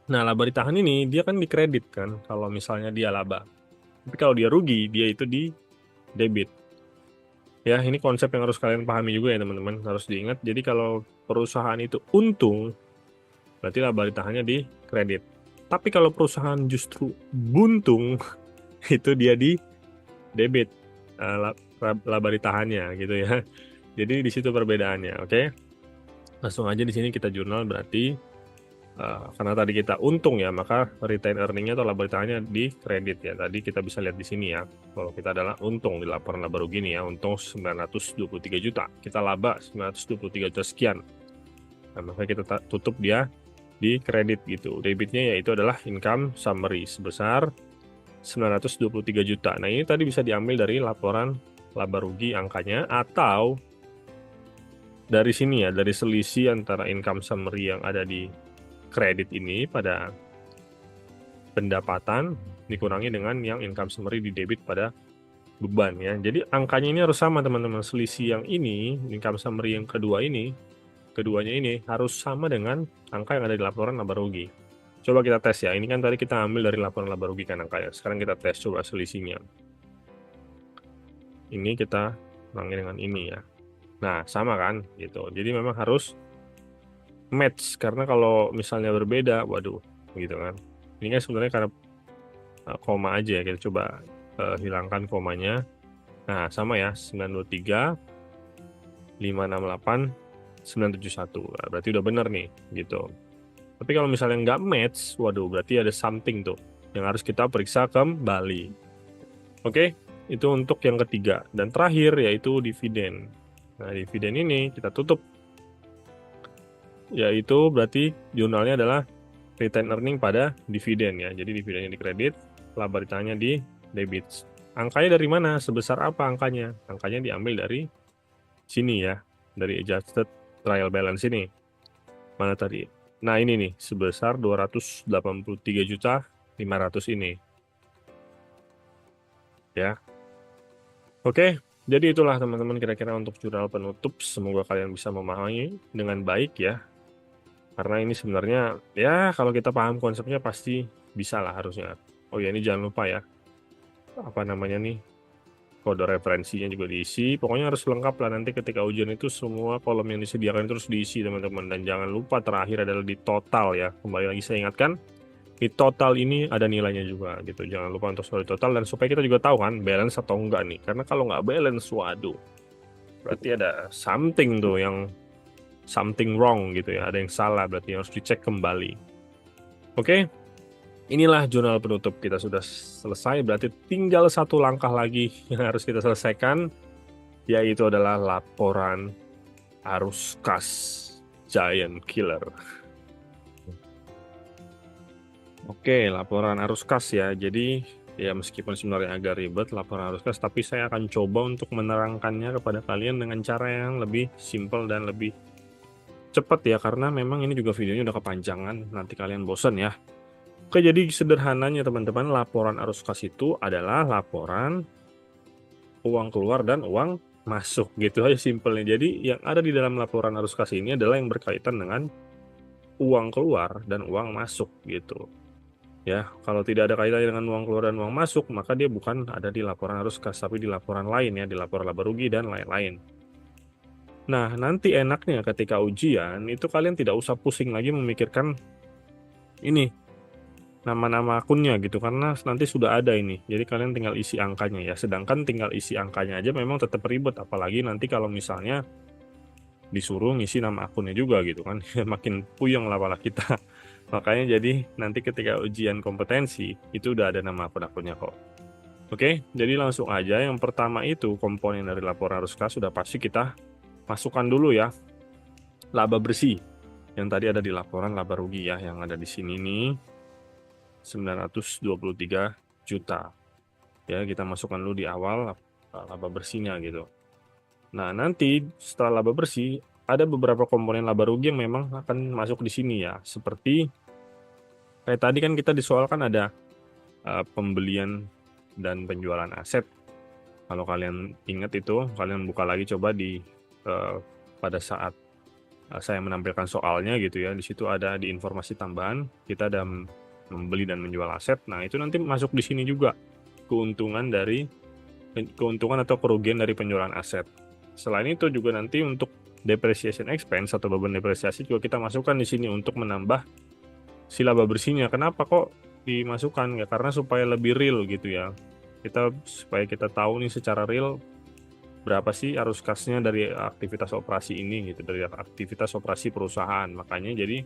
Nah, laba ditahan ini dia kan dikredit kan kalau misalnya dia laba. Tapi kalau dia rugi, dia itu di debit. Ya, ini konsep yang harus kalian pahami juga ya teman-teman, harus diingat. Jadi kalau perusahaan itu untung, berarti laba ditahannya di kredit. Tapi kalau perusahaan justru buntung, itu dia di debit, laba ditahannya gitu ya. Jadi di situ perbedaannya, oke? Langsung aja di sini kita jurnal berarti karena tadi kita untung ya, maka retain earning-nya atau laba ditahannya di kredit ya. Tadi kita bisa lihat di sini ya, kalau kita adalah untung di laporan laba rugi nih ya, untung 923 juta. Kita laba 923 juta sekian. Nah, maka kita tutup dia di kredit gitu. Debitnya yaitu adalah income summary sebesar 923 juta. Nah, ini tadi bisa diambil dari laporan laba rugi angkanya atau dari sini ya, dari selisih antara income summary yang ada di kredit ini pada pendapatan dikurangi dengan yang income summary di debit pada beban ya. Jadi angkanya ini harus sama teman-teman. Selisih yang ini, income summary yang keduanya ini harus sama dengan angka yang ada di laporan laba rugi. Coba kita tes ya. Ini kan tadi kita ambil dari laporan laba rugi kan angkanya. Sekarang kita tes coba selisihnya. Ini kita kurangi dengan ini ya. Nah, sama kan gitu. Jadi memang harus match karena kalau misalnya berbeda, waduh, gitu kan. Ini kan sebenarnya karena koma aja ya. Kita coba hilangkan komanya. Nah, sama ya, 923 568 971. Nah, berarti udah bener nih gitu. Tapi kalau misalnya nggak match, waduh, berarti ada something tuh yang harus kita periksa kembali. Oke, itu untuk yang ketiga. Dan terakhir yaitu dividen. Nah, dividen ini kita tutup. Yaitu berarti jurnalnya adalah retained earning pada dividen ya. Jadi dividennya di kredit, laba ditanya di debit. Angkanya dari mana? Sebesar apa angkanya? Angkanya diambil dari sini ya, dari adjusted trial balance ini. Mana tadi? Nah ini nih, sebesar 283.500.000 ini. Ya. Oke, jadi itulah teman-teman kira-kira untuk jurnal penutup. Semoga kalian bisa memahami dengan baik ya. Karena ini sebenarnya ya kalau kita paham konsepnya pasti bisa lah harusnya. Oh ya ini jangan lupa ya, apa namanya nih, kode referensinya juga diisi. Pokoknya harus lengkap lah nanti ketika ujian itu semua kolom yang disediakan terus diisi teman-teman. Dan jangan lupa terakhir adalah di total ya. Kembali lagi saya ingatkan, di total ini ada nilainya juga gitu. Jangan lupa untuk selalu total dan supaya kita juga tahu kan balance atau enggak nih. Karena kalau nggak balance, waduh, berarti ada something tuh yang something wrong gitu ya. Ada yang salah berarti harus dicek kembali. Oke, inilah jurnal penutup kita sudah selesai. Berarti tinggal satu langkah lagi yang harus kita selesaikan, yaitu adalah laporan arus kas giant killer. Oke, laporan arus kas ya. Jadi ya meskipun sebenarnya agak ribet laporan arus kas, tapi saya akan coba untuk menerangkannya kepada kalian dengan cara yang lebih simple dan lebih cepat ya. Karena memang ini juga videonya udah kepanjangan, nanti kalian bosan ya. Oke, jadi sederhananya teman-teman, laporan arus kas itu adalah laporan uang keluar dan uang masuk. Gitu aja simpelnya. Jadi yang ada di dalam laporan arus kas ini adalah yang berkaitan dengan uang keluar dan uang masuk gitu. Ya, kalau tidak ada kaitannya dengan uang keluar dan uang masuk, maka dia bukan ada di laporan arus kas, tapi di laporan lain ya, di laporan laba rugi dan lain-lain. Nah, nanti enaknya ketika ujian, itu kalian tidak usah pusing lagi memikirkan ini, nama-nama akunnya gitu, karena nanti sudah ada ini. Jadi kalian tinggal isi angkanya ya, sedangkan tinggal isi angkanya aja memang tetap ribet, apalagi nanti kalau misalnya disuruh ngisi nama akunnya juga gitu kan, makin puyeng lah pala kita. Makanya jadi nanti ketika ujian kompetensi itu udah ada nama akun-akunnya kok. Oke, jadi langsung aja yang pertama itu komponen dari laporan arus kas sudah pasti kita masukkan dulu ya. Laba bersih yang tadi ada di laporan laba rugi ya, yang ada di sini nih 923 juta. Ya, kita masukkan dulu di awal laba bersihnya gitu. Nah, nanti setelah laba bersih ada beberapa komponen laba rugi yang memang akan masuk di sini ya, seperti kayak tadi kan kita di soal kan ada pembelian dan penjualan aset. Kalau kalian ingat itu, kalian buka lagi coba di pada saat saya menampilkan soalnya gitu ya. Di situ ada di informasi tambahan, kita ada membeli dan menjual aset. Nah, itu nanti masuk di sini juga keuntungan atau kerugian dari penjualan aset. Selain itu juga nanti untuk depreciation expense atau beban depresiasi juga kita masukkan di sini untuk menambah si laba bersihnya. Kenapa kok dimasukkan? Ya karena supaya lebih real gitu ya. Supaya kita tahu nih secara real berapa sih arus kasnya dari aktivitas operasi ini gitu, dari aktivitas operasi perusahaan. Makanya jadi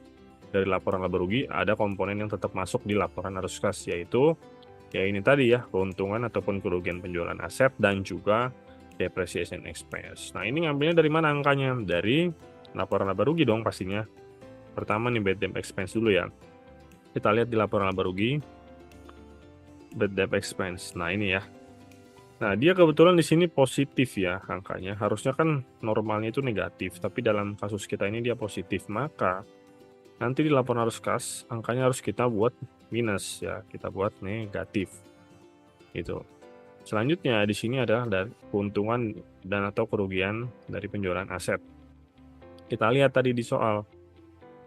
dari laporan laba rugi ada komponen yang tetap masuk di laporan arus kas, yaitu ya ini tadi ya, keuntungan ataupun kerugian penjualan aset dan juga depreciation expense. Nah, ini ngambilnya dari mana angkanya? Dari laporan laba rugi dong pastinya. Pertama nih bad debt expense dulu ya. Kita lihat di laporan laba rugi, bad debt expense. Nah ini ya. Nah dia kebetulan di sini positif ya angkanya. Harusnya kan normalnya itu negatif, tapi dalam kasus kita ini dia positif. Maka nanti di laporan arus kas angkanya harus kita buat minus ya. Kita buat negatif. Gitu. Selanjutnya di sini adalah dari keuntungan dan atau kerugian dari penjualan aset. Kita lihat tadi di soal.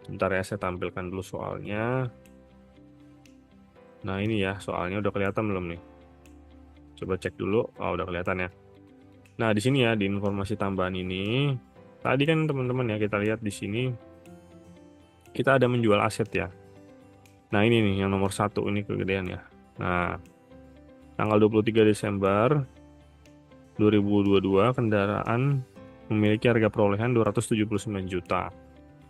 Bentar ya, saya tampilkan dulu soalnya. Nah ini ya, soalnya udah kelihatan belum nih? Coba cek dulu. Oh, udah kelihatan ya. Nah di sini ya, di informasi tambahan ini, tadi kan teman-teman ya, kita lihat di sini kita ada menjual aset ya. Nah ini nih yang nomor 1 ini kegedean ya. Nah tanggal 23 Desember 2022 kendaraan memiliki harga perolehan 279 juta.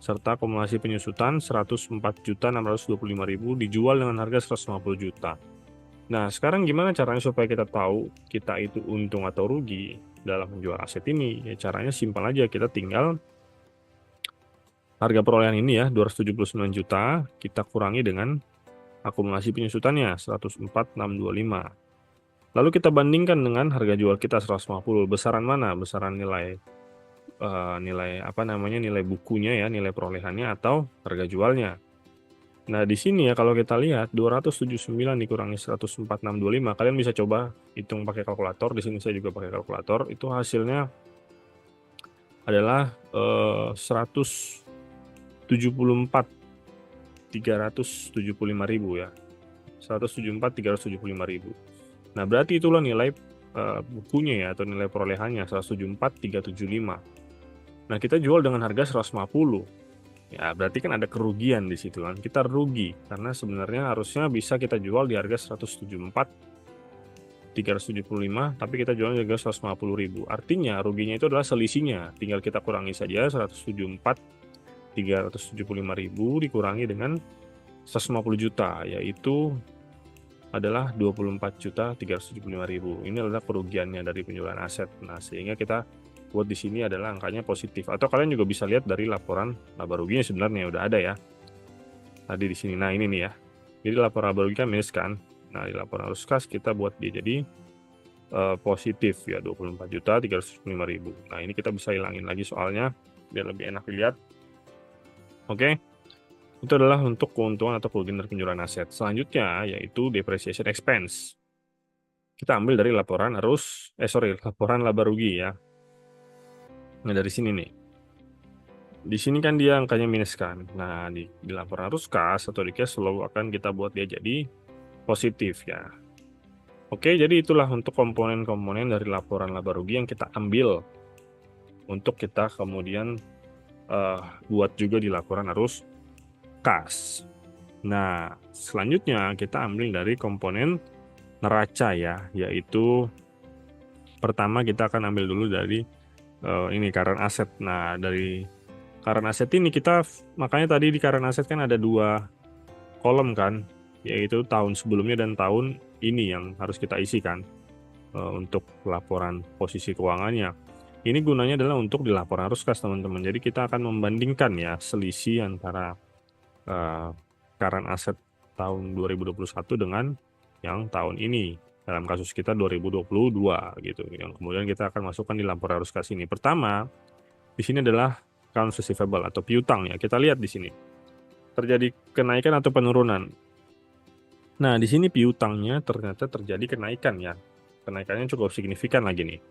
Serta akumulasi penyusutan 104.625.000 dijual dengan harga 150 juta. Nah, sekarang gimana caranya supaya kita tahu kita itu untung atau rugi dalam menjual aset ini? Ya caranya simpel aja, kita tinggal harga perolehan ini ya 279 juta kita kurangi dengan akumulasi penyusutannya 104.625. Lalu kita bandingkan dengan harga jual kita 150. Besaran mana? Besaran nilai nilai bukunya ya, nilai perolehannya atau harga jualnya. Nah, di sini ya kalau kita lihat 279 dikurangi 104.625, kalian bisa coba hitung pakai kalkulator. Di sini saya juga pakai kalkulator. Itu hasilnya adalah 174.375.000 ya. 174.375.000. Nah, berarti itulah nilai bukunya ya atau nilai perolehannya 174.375. Nah, kita jual dengan harga 150. Ya, berarti kan ada kerugian di situ kan. Kita rugi karena sebenarnya harusnya bisa kita jual di harga 174.375, tapi kita jual di harga 150.000. Artinya ruginya itu adalah selisihnya. Tinggal kita kurangi saja 174.375.000 dikurangi dengan 150 juta, yaitu adalah 24.375.000. Ini adalah kerugiannya dari penjualan aset. Nah, sehingga kita buat di sini adalah angkanya positif. Atau kalian juga bisa lihat dari laporan laba ruginya sebenarnya udah ada ya. Tadi di sini. Nah, ini nih ya. Jadi laporan laba rugi kan minus kan. Nah, di laporan arus kas kita buat dia jadi positif ya 24.375.000. Nah, ini kita bisa hilangin lagi soalnya biar lebih enak dilihat. Oke. Itu adalah untuk keuntungan atau kerugian dari penjualan aset. Selanjutnya yaitu depreciation expense. Kita ambil dari laporan laporan laba rugi ya. Nah, dari sini nih. Di sini kan dia angkanya minus kan. Nah, di laporan arus kas atau di cash flow akan kita buat dia jadi positif ya. Oke, jadi itulah untuk komponen-komponen dari laporan laba rugi yang kita ambil untuk kita kemudian buat juga di laporan arus kas. Nah, selanjutnya kita ambil dari komponen neraca ya, yaitu pertama kita akan ambil dulu dari ini current asset. Nah, dari current asset ini makanya tadi di current asset kan ada 2 kolom kan, yaitu tahun sebelumnya dan tahun ini yang harus kita isi kan untuk laporan posisi keuangannya. Ini gunanya adalah untuk di laporan arus kas teman-teman. Jadi kita akan membandingkan ya selisih antara current asset tahun 2021 dengan yang tahun ini. Dalam kasus kita 2022 gitu. Yang kemudian kita akan masukkan di laporan arus kas ini. Pertama, di sini adalah accounts receivable atau piutang ya. Kita lihat di sini. Terjadi kenaikan atau penurunan. Nah, di sini piutangnya ternyata terjadi kenaikan ya. Kenaikannya cukup signifikan lagi nih.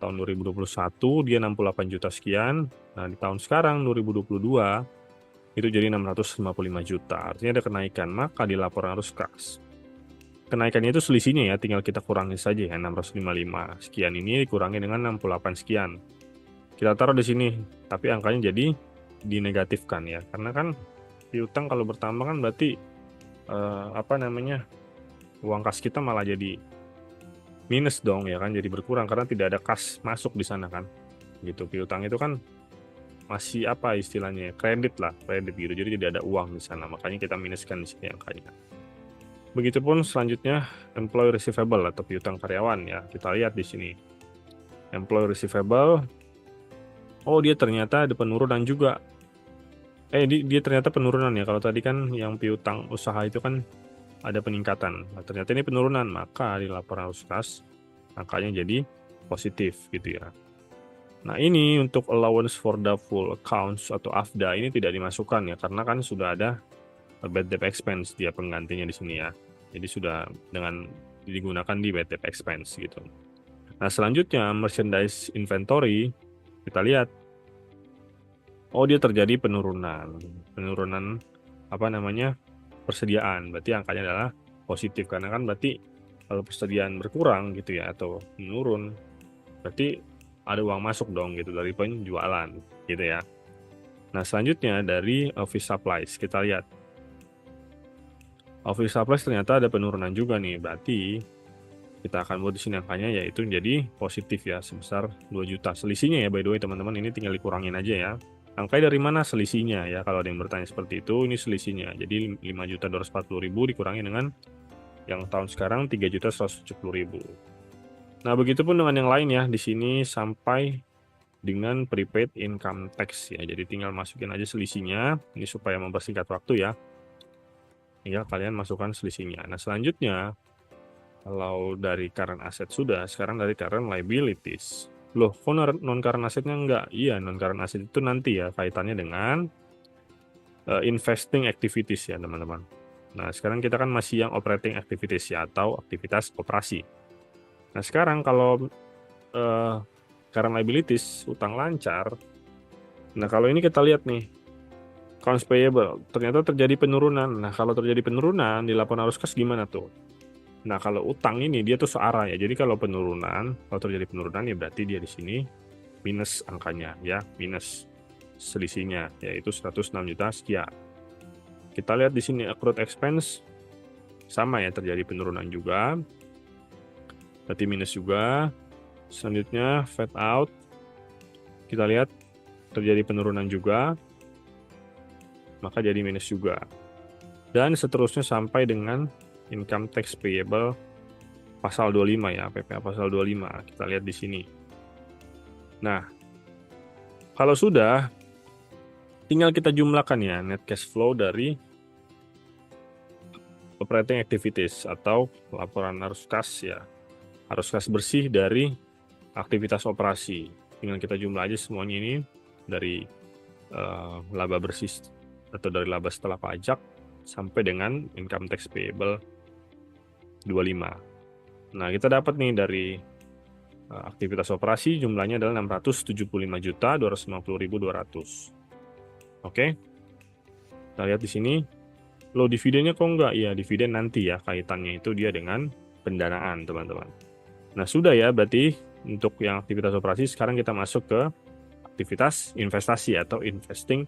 Tahun 2021 dia 68 juta sekian. Nah, di tahun sekarang 2022 itu jadi 655 juta. Artinya ada kenaikan. Maka di laporan arus kas, kenaikannya itu selisihnya ya, tinggal kita kurangi saja ya, 655 sekian ini dikurangi dengan 68 sekian. Kita taruh di sini, tapi angkanya jadi dinegatifkan ya, karena kan piutang kalau bertambah kan berarti uang kas kita malah jadi minus dong ya kan, jadi berkurang karena tidak ada kas masuk di sana kan. Gitu, piutang itu kan masih istilahnya kredit gitu, jadi tidak ada uang di sana, makanya kita minuskan di sini angkanya. Begitupun selanjutnya employee receivable atau piutang karyawan ya. Kita lihat di sini. Employee receivable. Oh, dia ternyata ada penurunan juga. Dia ternyata penurunan ya. Kalau tadi kan yang piutang usaha itu kan ada peningkatan. Nah, ternyata ini penurunan, maka di laporan arus kas angkanya jadi positif gitu ya. Nah, ini untuk allowance for doubtful accounts atau AFDA ini tidak dimasukkan ya, karena kan sudah ada bad debt expense dia penggantinya di sini ya. Jadi sudah digunakan di bad debt expense gitu. Nah, selanjutnya merchandise inventory kita lihat. Oh, dia terjadi penurunan persediaan. Berarti angkanya adalah positif karena kan berarti kalau persediaan berkurang gitu ya atau menurun, berarti ada uang masuk dong gitu dari penjualan gitu ya. Nah, selanjutnya dari office supplies kita lihat. Office supplies ternyata ada penurunan juga nih, berarti kita akan buat di sini angkanya yaitu jadi positif ya sebesar 2 juta. Selisihnya ya by the way teman-teman, ini tinggal dikurangin aja ya. Angkanya dari mana selisihnya ya, kalau ada yang bertanya seperti itu, ini selisihnya. Jadi 5.240.000 dikurangi dengan yang tahun sekarang 3.170.000. Nah, begitupun dengan yang lain ya, di sini sampai dengan prepaid income tax ya. Jadi tinggal masukin aja selisihnya. Ini supaya mempersingkat waktu ya. Tinggal kalian masukkan selisihnya. Nah, selanjutnya kalau dari current asset sudah, sekarang dari current liabilities. Loh, kok non-current assetnya enggak? Iya, non-current asset itu nanti ya kaitannya dengan investing activities ya, teman-teman. Nah, sekarang kita kan masih yang operating activities ya, atau aktivitas operasi. Nah, sekarang kalau current liabilities, utang lancar. Nah, kalau ini kita lihat nih, accounts payable, ternyata terjadi penurunan. Nah, kalau terjadi penurunan di laporan arus kas gimana tuh? Nah, kalau utang ini dia tuh searah ya. Jadi kalau penurunan, kalau terjadi penurunan ya berarti dia di sini minus angkanya ya, minus selisihnya yaitu 106 juta sekian. Kita lihat di sini accrued expense sama ya, terjadi penurunan juga. Berarti minus juga. Selanjutnya fade out. Kita lihat terjadi penurunan juga. Maka jadi minus juga. Dan seterusnya sampai dengan income tax payable pasal 25 ya, PPh pasal 25. Kita lihat di sini. Nah, kalau sudah, tinggal kita jumlahkan ya net cash flow dari operating activities atau laporan arus kas ya. Arus kas bersih dari aktivitas operasi. Tinggal kita jumlah aja semuanya ini dari laba bersih atau dari laba setelah pajak sampai dengan income tax payable 25. Nah, kita dapat nih dari aktivitas operasi jumlahnya adalah 675.250.200. Oke. Kita lihat di sini. Loh, dividennya kok enggak? Ya, dividen nanti ya, kaitannya itu dia dengan pendanaan, teman-teman. Nah, sudah ya, berarti untuk yang aktivitas operasi, sekarang kita masuk ke aktivitas investasi atau investing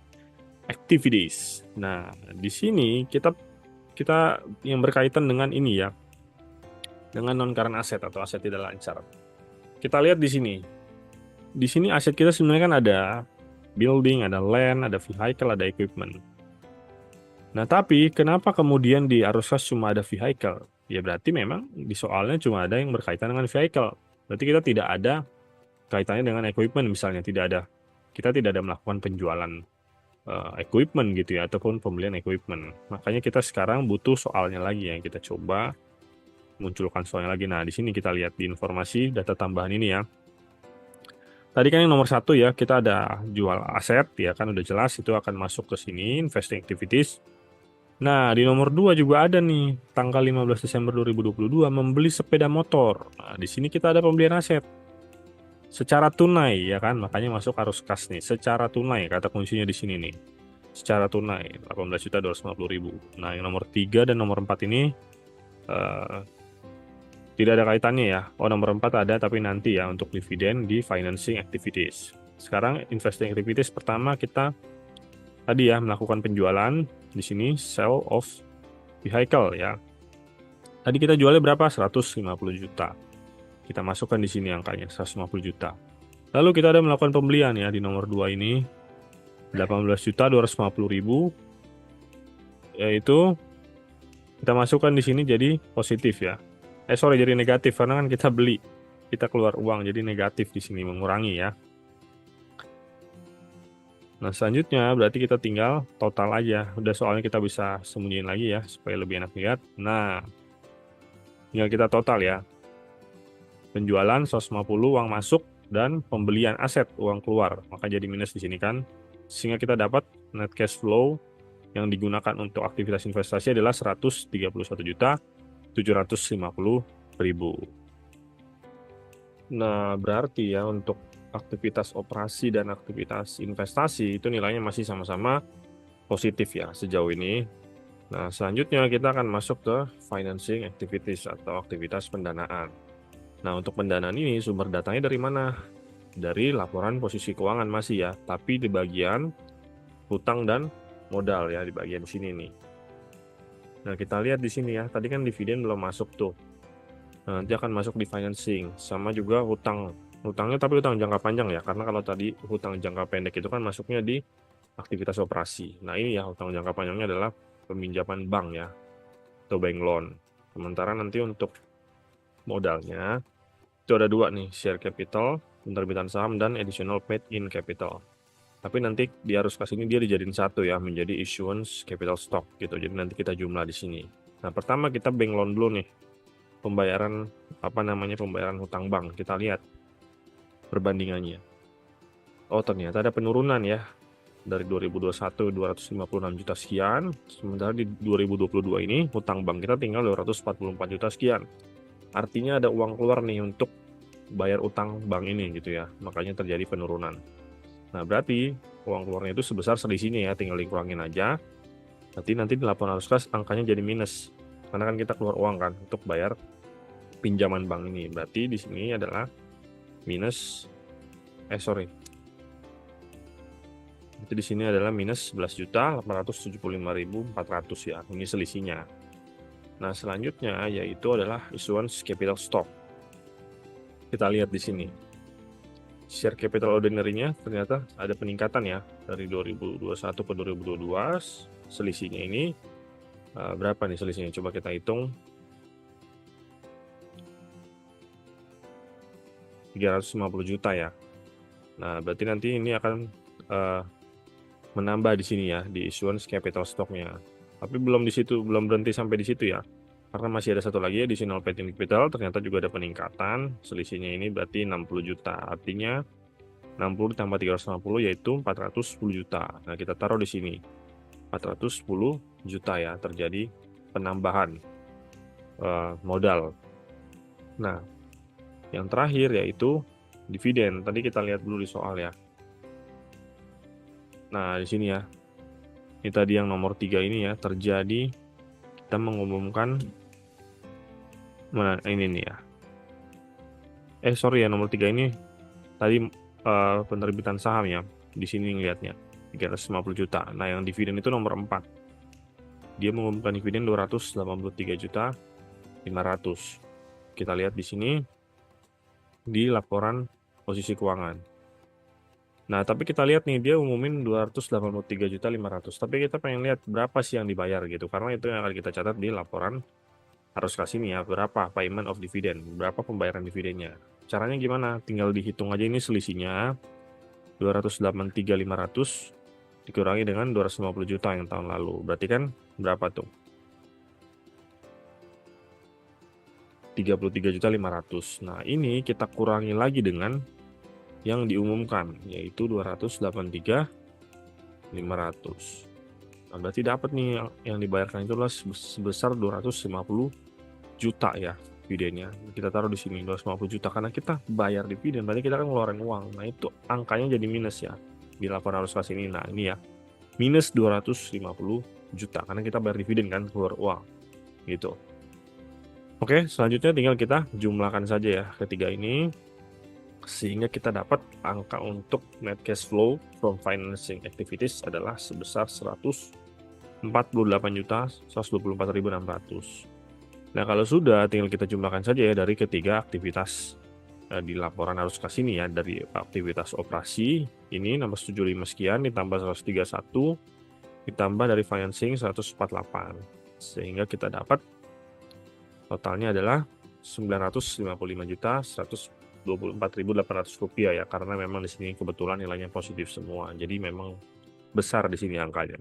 activities. Nah, di sini kita yang berkaitan dengan ini ya, dengan non-current asset atau aset tidak lancar. Kita lihat di sini. Di sini aset kita sebenarnya kan ada building, ada land, ada vehicle, ada equipment. Nah, tapi kenapa kemudian di arus kas cuma ada vehicle? Ya berarti memang di soalnya cuma ada yang berkaitan dengan vehicle. Berarti kita tidak ada kaitannya dengan equipment misalnya, kita tidak ada melakukan penjualan equipment gitu ya, ataupun pembelian equipment. Makanya kita sekarang butuh soalnya lagi yang kita coba munculkan soalnya lagi. Nah, di sini kita lihat di informasi data tambahan ini ya. Tadi kan yang nomor 1 ya, kita ada jual aset ya kan, udah jelas itu akan masuk ke sini, investing activities. Nah, di nomor 2 juga ada nih, tanggal 15 Desember 2022 membeli sepeda motor. Nah, di sini kita ada pembelian aset secara tunai ya kan, makanya masuk arus kas nih, secara tunai kata kuncinya di sini nih. Secara tunai 18.250.000. Nah, yang nomor 3 dan nomor 4 ini tidak ada kaitannya ya. Oh, nomor 4 ada tapi nanti ya untuk dividen di financing activities. Sekarang investing activities pertama kita tadi ya melakukan penjualan di sini sale of vehicle ya. Tadi kita jualnya berapa? 150 juta. Kita masukkan di sini angkanya 150 juta. Lalu kita ada melakukan pembelian ya di nomor 2 ini 18.250.000, yaitu kita masukkan di sini jadi positif ya. Jadi negatif karena kan kita beli, kita keluar uang jadi negatif di sini, mengurangi ya. Nah, selanjutnya berarti kita tinggal total aja. Udah soalnya kita bisa sembunyiin lagi ya supaya lebih enak lihat. Nah, tinggal kita total ya. Penjualan 150 uang masuk dan pembelian aset uang keluar. Maka jadi minus di sini kan. Sehingga kita dapat net cash flow yang digunakan untuk aktivitas investasi adalah 131.750.000. Nah, berarti ya untuk aktivitas operasi dan aktivitas investasi itu nilainya masih sama-sama positif ya sejauh ini. Nah, selanjutnya kita akan masuk ke financing activities atau aktivitas pendanaan. Nah, untuk pendanaan ini sumber datanya dari mana? Dari laporan posisi keuangan masih ya, tapi di bagian hutang dan modal ya, di bagian sini nih. Nah, kita lihat di sini ya, tadi kan dividen belum masuk tuh. Nah, nanti akan masuk di financing, sama juga hutang. Hutangnya tapi hutang jangka panjang ya, karena kalau tadi hutang jangka pendek itu kan masuknya di aktivitas operasi. Nah, ini ya hutang jangka panjangnya adalah peminjaman bank ya, atau bank loan. Sementara nanti untuk modalnya, itu ada 2 nih, share capital penerbitan saham dan additional paid in capital. Tapi nanti di arus kas ini dia dijadiin satu ya, menjadi issuance capital stock gitu. Jadi nanti kita jumlah di sini. Nah, pertama kita bank loan dulu nih. Pembayaran pembayaran hutang bank. Kita lihat perbandingannya. Oh, ternyata ada penurunan ya. Dari 2021 256 juta sekian, sementara di 2022 ini hutang bank kita tinggal 244 juta sekian. Artinya ada uang keluar nih untuk bayar utang bank ini gitu ya, makanya terjadi penurunan. Nah, berarti uang keluarnya itu sebesar selisihnya ya, tinggal dikurangin aja. Nanti di laporan arus kas angkanya jadi minus, karena kan kita keluar uang kan untuk bayar pinjaman bank ini. Berarti di sini adalah minus, itu di sini adalah minus 11.875.400 ya, ini selisihnya. Nah, selanjutnya yaitu adalah issuance capital stock. Kita lihat di sini. Share capital ordinary-nya ternyata ada peningkatan ya dari 2021 ke 2022. Selisihnya ini berapa nih selisihnya? Coba kita hitung. 350 juta ya. Nah, berarti nanti ini akan menambah di sini ya, di issuance capital stock-nya. Tapi belum berhenti sampai di situ ya. Karena masih ada satu lagi, additional paid in capital, ternyata juga ada peningkatan. Selisihnya ini berarti 60 juta. Artinya 60 ditambah 350 yaitu 410 juta. Nah, kita taruh di sini. 410 juta ya, terjadi penambahan modal. Nah, yang terakhir yaitu dividen. Tadi kita lihat dulu di soal ya. Nah, di sini ya. Ini tadi yang nomor 3 ini ya, terjadi kita mengumumkan mana ini nih ya. Sorry ya, nomor 3 ini tadi penerbitan saham ya. Di sini ngelihatnya 350 juta. Nah, yang dividen itu nomor 4. Dia mengumumkan dividen 283 juta 500. Kita lihat di sini di laporan posisi keuangan. Nah, tapi kita lihat nih, dia umumin 283 juta 500. Tapi kita pengen lihat berapa sih yang dibayar gitu. Karena itu yang akan kita catat di laporan arus kas ini ya. Berapa payment of dividend, berapa pembayaran dividennya. Caranya gimana? Tinggal dihitung aja ini selisihnya. 283.500 dikurangi dengan 250 juta yang tahun lalu. Berarti kan berapa tuh? 33.500. Nah, ini kita kurangi lagi dengan yang diumumkan, yaitu 283.500. Nah, berarti dapat nih yang dibayarkan itu adalah sebesar 250 juta ya dividennya. Kita taruh di sini 250 juta karena kita bayar dividen, berarti kita kan ngeluarin uang. Nah, itu angkanya jadi minus ya di laporan arus kas ini. Nah, ini ya, minus 250 juta karena kita bayar dividen kan, keluar uang gitu. Oke, selanjutnya tinggal kita jumlahkan saja ya ketiga ini, sehingga kita dapat angka untuk net cash flow from financing activities adalah sebesar 148.124.600. Nah, kalau sudah tinggal kita jumlahkan saja ya dari ketiga aktivitas di laporan arus kas ini ya. Dari aktivitas operasi ini 675 sekian ditambah 131 ditambah dari financing 148, sehingga kita dapat totalnya adalah 955.124.800 rupiah ya, karena memang di sini kebetulan nilainya positif semua, jadi memang besar di sini angkanya.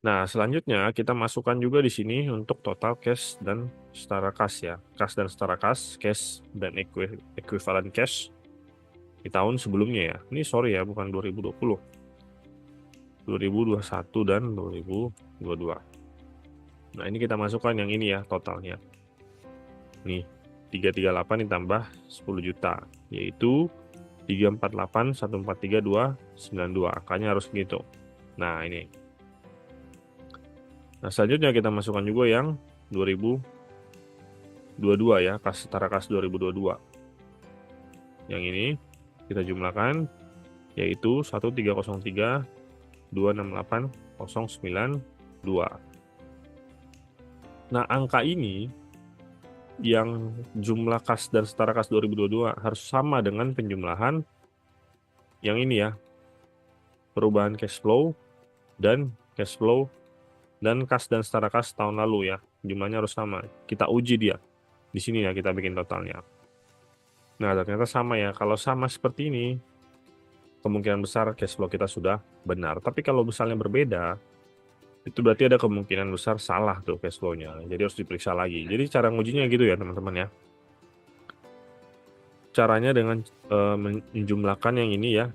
Nah, selanjutnya kita masukkan juga di sini untuk total cash dan setara kas ya, kas dan setara kas, cash dan equivalent cash di tahun sebelumnya ya. Ini sorry ya, bukan 2020, 2021 dan 2022. Nah, ini kita masukkan yang ini ya totalnya. Nih, 338 ditambah 10 juta, yaitu 348.143.292. Angkanya harus gitu. Nah, ini. Nah, selanjutnya kita masukkan juga yang 2022 ya, setara kas 2022. Yang ini kita jumlahkan, yaitu 1.303.268.092. Nah, angka ini yang jumlah kas dan setara kas 2022 harus sama dengan penjumlahan yang ini ya, perubahan cash flow dan kas dan setara kas tahun lalu ya, jumlahnya harus sama. Kita uji dia di sini ya, kita bikin totalnya. Nah, ternyata sama ya. Kalau sama seperti ini, kemungkinan besar cash flow kita sudah benar. Tapi kalau misalnya berbeda, itu berarti ada kemungkinan besar salah tuh cash flow-nya. Jadi harus diperiksa lagi. Jadi cara ngujinya gitu ya teman-teman ya. Caranya dengan menjumlahkan yang ini ya,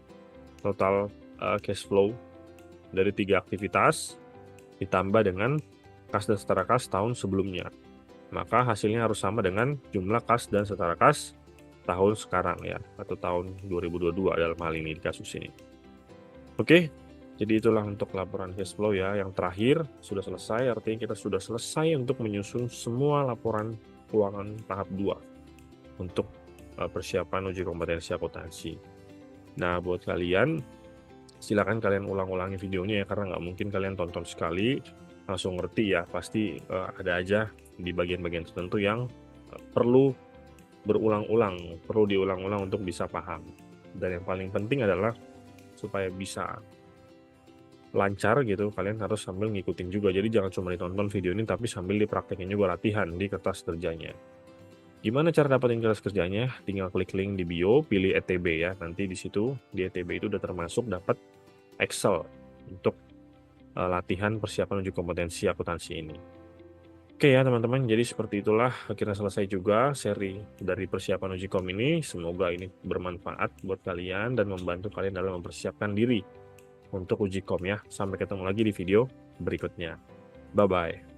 total cash flow dari 3 aktivitas ditambah dengan kas dan setara kas tahun sebelumnya. Maka hasilnya harus sama dengan jumlah kas dan setara kas tahun sekarang ya, atau tahun 2022 dalam hal ini di kasus ini. Oke, jadi itulah untuk laporan cash flow ya. Yang terakhir sudah selesai, artinya kita sudah selesai untuk menyusun semua laporan keuangan tahap 2 untuk persiapan uji kompetensi akuntansi. Nah, buat kalian, silakan kalian ulang-ulangi videonya ya, karena nggak mungkin kalian tonton sekali langsung ngerti ya. Pasti ada aja di bagian-bagian tertentu yang perlu berulang-ulang, perlu diulang-ulang untuk bisa paham. Dan yang paling penting adalah supaya bisa lancar gitu, kalian harus sambil ngikutin juga. Jadi jangan cuma ditonton video ini, tapi sambil dipraktekin juga latihan di kertas kerjanya. Gimana cara dapetin kertas kerjanya? Tinggal klik link di bio, pilih ETB ya. Nanti di situ di ETB itu udah termasuk dapat Excel untuk latihan persiapan uji kompetensi akuntansi ini. Oke ya teman-teman, jadi seperti itulah akhirnya selesai juga seri dari persiapan uji kom ini. Semoga ini bermanfaat buat kalian dan membantu kalian dalam mempersiapkan diri untuk uji kom ya. Sampai ketemu lagi di video berikutnya. Bye-bye.